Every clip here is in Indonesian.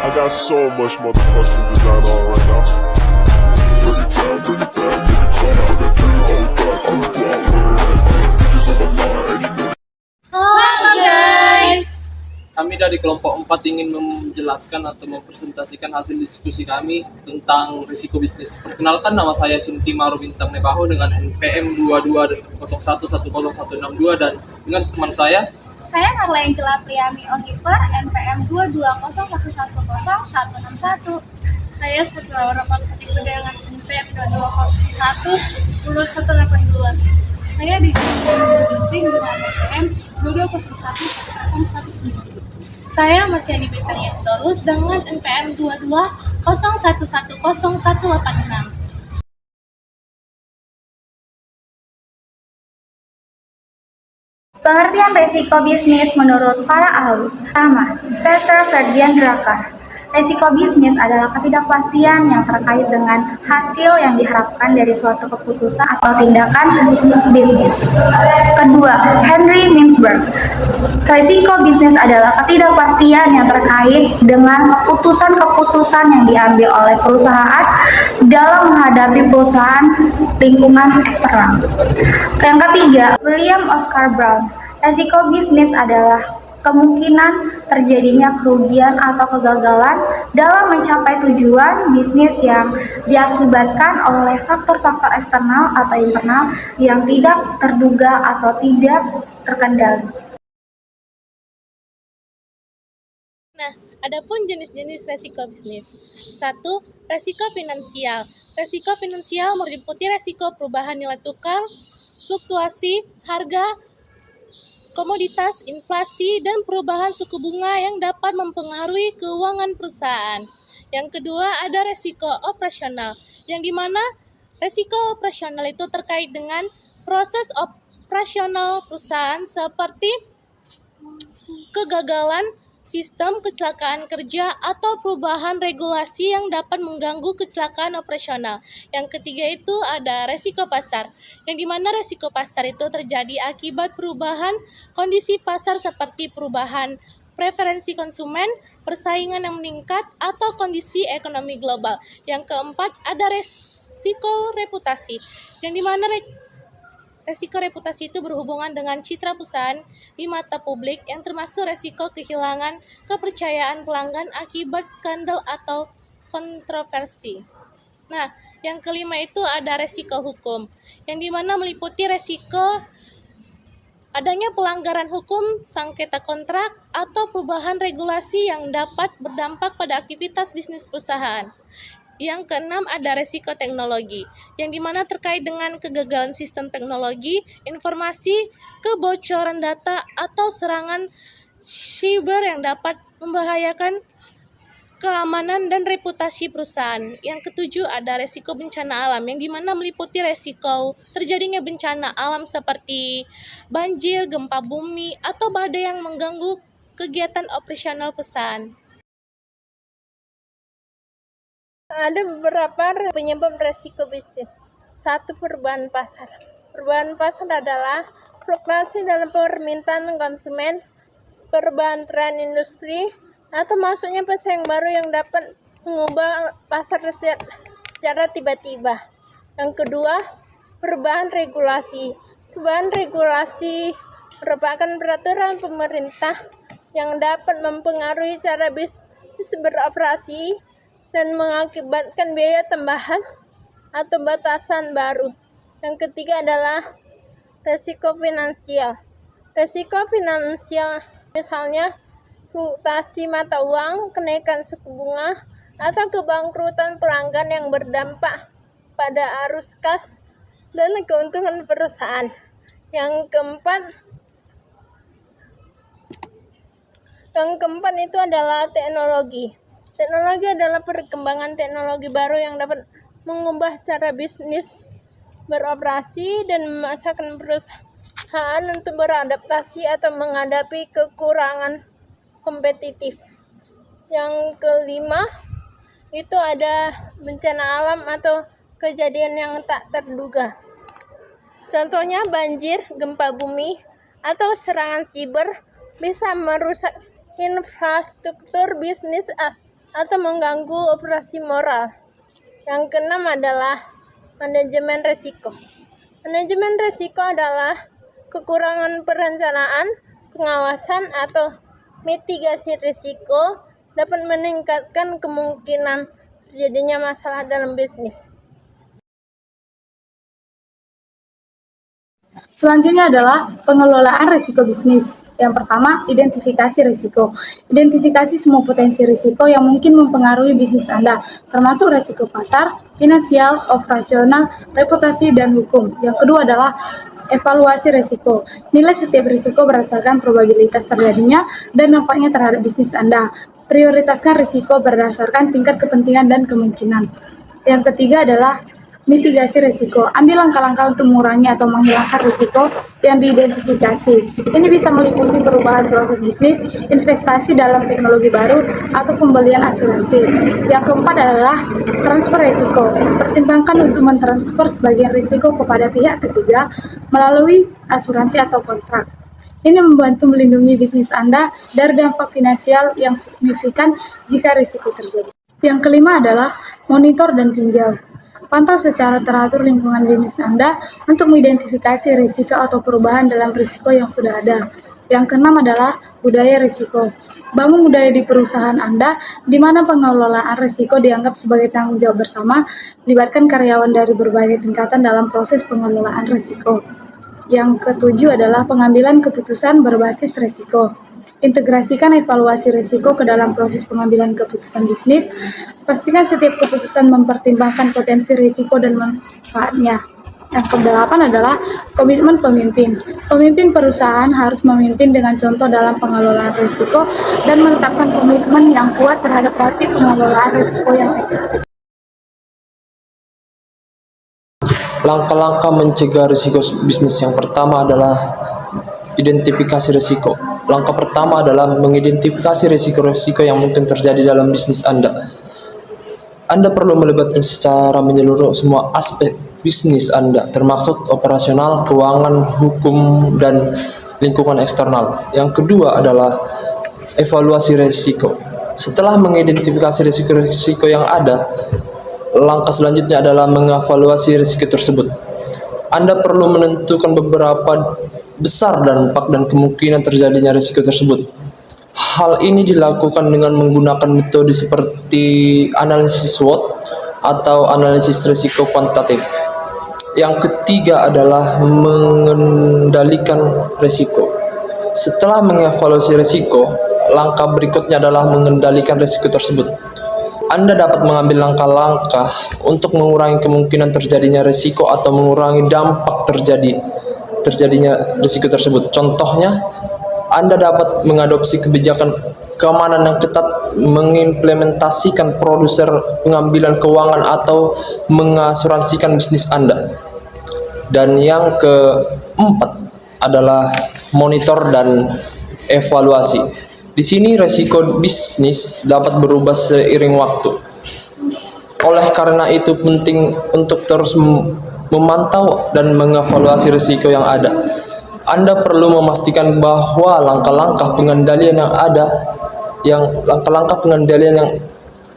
I got so much motherfucking design on right now. Bring it down, bring it down, bring it down. I got 3 old guys on the block, bitches on my line, and you know. Halo guys. Kami dari kelompok 4 ingin menjelaskan atau mempresentasikan hasil diskusi kami tentang risiko bisnis. Perkenalkan, nama saya Sinti Maru Bintang Nebaho dengan NPM 2201101062 dan dengan teman saya Carla Angela Priami Oliver, NPM 2201101061. Saya Fatima Rapasati dengan NPM 22011082. Saya di sini dengan NPM 22011019. Saya masih di Betania Storus dengan NPM 2201101186. Pengertian resiko bisnis menurut para ahli. Pertama, Peter Ferdian Drucker. Resiko bisnis adalah ketidakpastian yang terkait dengan hasil yang diharapkan dari suatu keputusan atau tindakan bisnis. Kedua, Henry Mintzberg. Resiko bisnis adalah ketidakpastian yang terkait dengan keputusan-keputusan yang diambil oleh perusahaan dalam menghadapi perusahaan lingkungan eksternal. Yang ketiga, William Oscar Brown. Resiko bisnis adalah kemungkinan terjadinya kerugian atau kegagalan dalam mencapai tujuan bisnis yang diakibatkan oleh faktor-faktor eksternal atau internal yang tidak terduga atau tidak terkendali. Nah, adapun jenis-jenis resiko bisnis. 1. Resiko finansial. Resiko finansial meliputi resiko perubahan nilai tukar, fluktuasi harga komoditas, inflasi, dan perubahan suku bunga yang dapat mempengaruhi keuangan perusahaan. Yang kedua, ada resiko operasional, yang dimana resiko operasional itu terkait dengan proses operasional perusahaan seperti kegagalan sistem, kecelakaan kerja, atau perubahan regulasi yang dapat mengganggu kecelakaan operasional. Yang ketiga itu ada resiko pasar, yang dimana resiko pasar itu terjadi akibat perubahan kondisi pasar seperti perubahan preferensi konsumen, persaingan yang meningkat, atau kondisi ekonomi global. Yang keempat ada resiko reputasi, yang dimana resiko reputasi itu berhubungan dengan citra perusahaan di mata publik yang termasuk resiko kehilangan kepercayaan pelanggan akibat skandal atau kontroversi. Nah, yang kelima itu ada resiko hukum, yang dimana meliputi resiko adanya pelanggaran hukum, sengketa kontrak, atau perubahan regulasi yang dapat berdampak pada aktivitas bisnis perusahaan. Yang keenam ada resiko teknologi, yang dimana terkait dengan kegagalan sistem teknologi, informasi, kebocoran data, atau serangan cyber yang dapat membahayakan keamanan dan reputasi perusahaan. Yang ketujuh ada resiko bencana alam, yang dimana meliputi resiko terjadinya bencana alam seperti banjir, gempa bumi, atau badai yang mengganggu kegiatan operasional perusahaan. Ada beberapa penyebab resiko bisnis. 1. Perubahan pasar. Perubahan pasar adalah fluktuasi dalam permintaan konsumen, perubahan tren industri, atau masuknya pesaing baru yang dapat mengubah pasar secara tiba-tiba. Yang kedua, perubahan regulasi. Perubahan regulasi merupakan peraturan pemerintah yang dapat mempengaruhi cara bisnis beroperasi dan mengakibatkan biaya tambahan atau batasan baru. Yang ketiga adalah resiko finansial. Resiko finansial misalnya fluktuasi mata uang, kenaikan suku bunga, atau kebangkrutan pelanggan yang berdampak pada arus kas dan keuntungan perusahaan. Yang keempat itu adalah teknologi. Teknologi adalah perkembangan teknologi baru yang dapat mengubah cara bisnis beroperasi dan memaksakan perusahaan untuk beradaptasi atau menghadapi kekurangan kompetitif. Yang kelima, itu ada bencana alam atau kejadian yang tak terduga. Contohnya banjir, gempa bumi, atau serangan siber bisa merusak infrastruktur bisnis atau mengganggu operasi moral. Yang keenam adalah manajemen risiko. Manajemen risiko adalah kekurangan perencanaan, pengawasan, atau mitigasi risiko dapat meningkatkan kemungkinan terjadinya masalah dalam bisnis. Selanjutnya adalah pengelolaan risiko bisnis. Yang pertama, identifikasi risiko. Identifikasi semua potensi risiko yang mungkin mempengaruhi bisnis Anda, termasuk risiko pasar, finansial, operasional, reputasi, dan hukum. Yang kedua adalah evaluasi risiko. Nilai setiap risiko berdasarkan probabilitas terjadinya dan dampaknya terhadap bisnis Anda. Prioritaskan risiko berdasarkan tingkat kepentingan dan kemungkinan. Yang ketiga adalah mitigasi risiko. Ambil langkah-langkah untuk mengurangi atau menghilangkan risiko yang diidentifikasi. Ini bisa meliputi perubahan proses bisnis, investasi dalam teknologi baru, atau pembelian asuransi. Yang keempat adalah transfer risiko. Pertimbangkan untuk mentransfer sebagian risiko kepada pihak ketiga melalui asuransi atau kontrak. Ini membantu melindungi bisnis Anda dari dampak finansial yang signifikan jika risiko terjadi. Yang kelima adalah monitor dan tinjau. Pantau secara teratur lingkungan bisnis Anda untuk mengidentifikasi risiko atau perubahan dalam risiko yang sudah ada. Yang keenam adalah budaya risiko. Bangun budaya di perusahaan Anda di mana pengelolaan risiko dianggap sebagai tanggung jawab bersama, libatkan karyawan dari berbagai tingkatan dalam proses pengelolaan risiko. Yang ketujuh adalah pengambilan keputusan berbasis risiko. Integrasikan evaluasi risiko ke dalam proses pengambilan keputusan bisnis. Pastikan setiap keputusan mempertimbangkan potensi risiko dan manfaatnya. Yang kedelapan adalah komitmen pemimpin. Pemimpin perusahaan harus memimpin dengan contoh dalam pengelolaan risiko dan menetapkan komitmen yang kuat terhadap motif pengelolaan risiko yang efektif. Langkah-langkah mencegah risiko bisnis yang pertama adalah identifikasi risiko. Langkah pertama adalah mengidentifikasi risiko-risiko yang mungkin terjadi dalam bisnis Anda. Anda perlu melibatkan secara menyeluruh semua aspek bisnis Anda, termasuk operasional, keuangan, hukum, dan lingkungan eksternal. Yang kedua adalah evaluasi risiko. Setelah mengidentifikasi risiko-risiko yang ada, langkah selanjutnya adalah mengevaluasi risiko tersebut. Anda perlu menentukan beberapa besar dampak dan kemungkinan terjadinya risiko tersebut. Hal ini dilakukan dengan menggunakan metode seperti analisis SWOT atau analisis risiko kuantitatif. Yang ketiga adalah mengendalikan risiko. Setelah mengevaluasi risiko, langkah berikutnya adalah mengendalikan risiko tersebut. Anda dapat mengambil langkah-langkah untuk mengurangi kemungkinan terjadinya risiko atau mengurangi dampak terjadinya risiko tersebut. Contohnya, Anda dapat mengadopsi kebijakan keamanan yang ketat, mengimplementasikan produser pengambilan keuangan, atau mengasuransikan bisnis Anda. Dan yang keempat adalah monitor dan evaluasi. Di sini risiko bisnis dapat berubah seiring waktu. Oleh karena itu penting untuk terus memantau dan mengevaluasi risiko yang ada. Anda perlu memastikan bahwa langkah-langkah pengendalian yang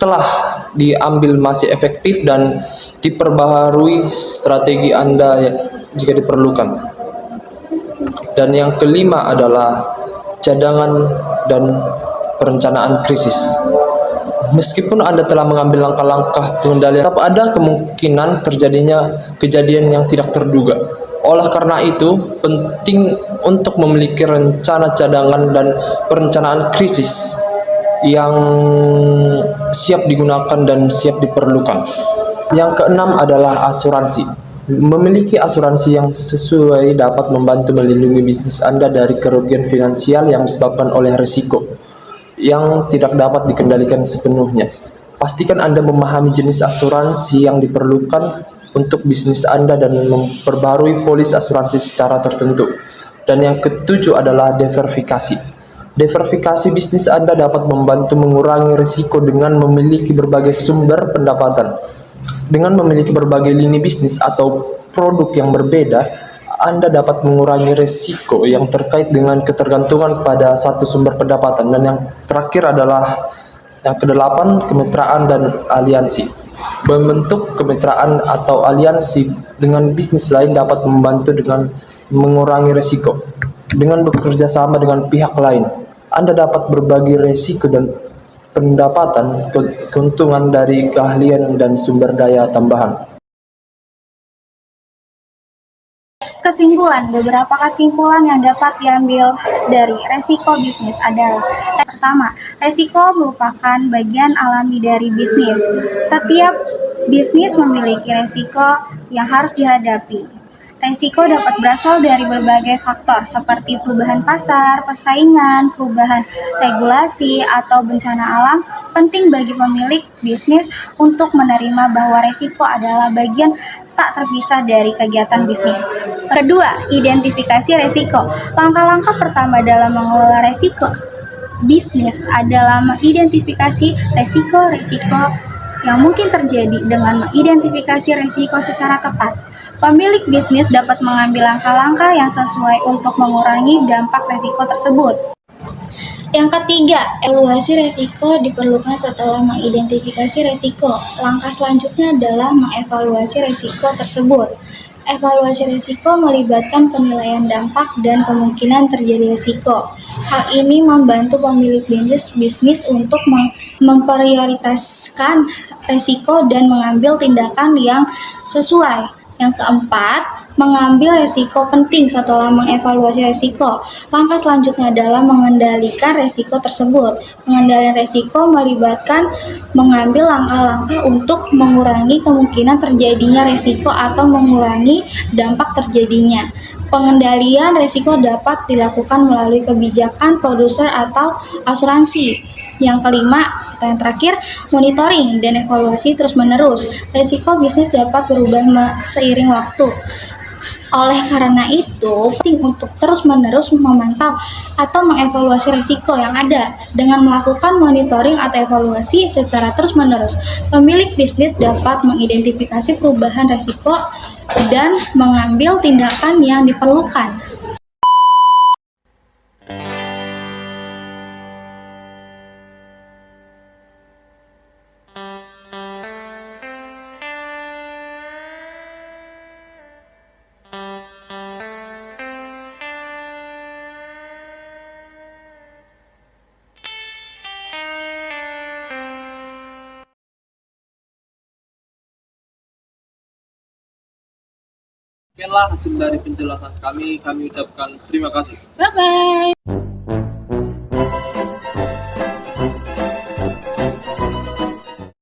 telah diambil masih efektif dan diperbaharui strategi Anda jika diperlukan. Dan yang kelima adalah cadangan dan perencanaan krisis. Meskipun Anda telah mengambil langkah-langkah pengendalian, tetap ada kemungkinan terjadinya kejadian yang tidak terduga. Oleh karena itu, penting untuk memiliki rencana cadangan dan perencanaan krisis yang siap digunakan dan siap diperlukan. Yang keenam adalah asuransi. Memiliki asuransi yang sesuai dapat membantu melindungi bisnis Anda dari kerugian finansial yang disebabkan oleh risiko yang tidak dapat dikendalikan sepenuhnya. Pastikan Anda memahami jenis asuransi yang diperlukan untuk bisnis Anda dan memperbarui polis asuransi secara tertentu. Dan yang ketujuh adalah diversifikasi. Diversifikasi bisnis Anda dapat membantu mengurangi risiko dengan memiliki berbagai sumber pendapatan. Dengan memiliki berbagai lini bisnis atau produk yang berbeda, Anda dapat mengurangi risiko yang terkait dengan ketergantungan pada satu sumber pendapatan. Dan yang terakhir adalah Yang kedelapan, kemitraan dan aliansi. Membentuk kemitraan atau aliansi dengan bisnis lain dapat membantu dengan mengurangi risiko. Dengan bekerja sama dengan pihak lain, Anda dapat berbagi risiko dan pendapatan keuntungan dari keahlian dan sumber daya tambahan. Kesimpulan, beberapa kesimpulan yang dapat diambil dari resiko bisnis adalah: pertama, resiko merupakan bagian alami dari bisnis. Setiap bisnis memiliki resiko yang harus dihadapi. Resiko dapat berasal dari berbagai faktor seperti perubahan pasar, persaingan, perubahan regulasi, atau bencana alam. Penting bagi pemilik bisnis untuk menerima bahwa resiko adalah bagian tak terpisah dari kegiatan bisnis. Kedua, identifikasi resiko. Langkah-langkah pertama dalam mengelola resiko bisnis adalah mengidentifikasi resiko-resiko yang mungkin terjadi. Dengan mengidentifikasi resiko secara tepat, pemilik bisnis dapat mengambil langkah-langkah yang sesuai untuk mengurangi dampak resiko tersebut. Yang ketiga, evaluasi resiko diperlukan setelah mengidentifikasi resiko. Langkah selanjutnya adalah mengevaluasi resiko tersebut. Evaluasi resiko melibatkan penilaian dampak dan kemungkinan terjadi resiko. Hal ini membantu pemilik bisnis untuk memprioritaskan resiko dan mengambil tindakan yang sesuai. Yang keempat, mengambil resiko penting setelah mengevaluasi resiko. Langkah selanjutnya adalah mengendalikan resiko tersebut. Pengendalian resiko melibatkan mengambil langkah-langkah untuk mengurangi kemungkinan terjadinya resiko atau mengurangi dampak terjadinya. Pengendalian risiko dapat dilakukan melalui kebijakan produser atau asuransi. Yang kelima atau yang terakhir, monitoring dan evaluasi terus-menerus. Risiko bisnis dapat berubah seiring waktu. Oleh karena itu, penting untuk terus-menerus memantau atau mengevaluasi risiko yang ada. Dengan melakukan monitoring atau evaluasi secara terus-menerus, pemilik bisnis dapat mengidentifikasi perubahan risiko dan mengambil tindakan yang diperlukan. Demikianlah hasil dari penjelasan kami ucapkan terima kasih. Bye-bye.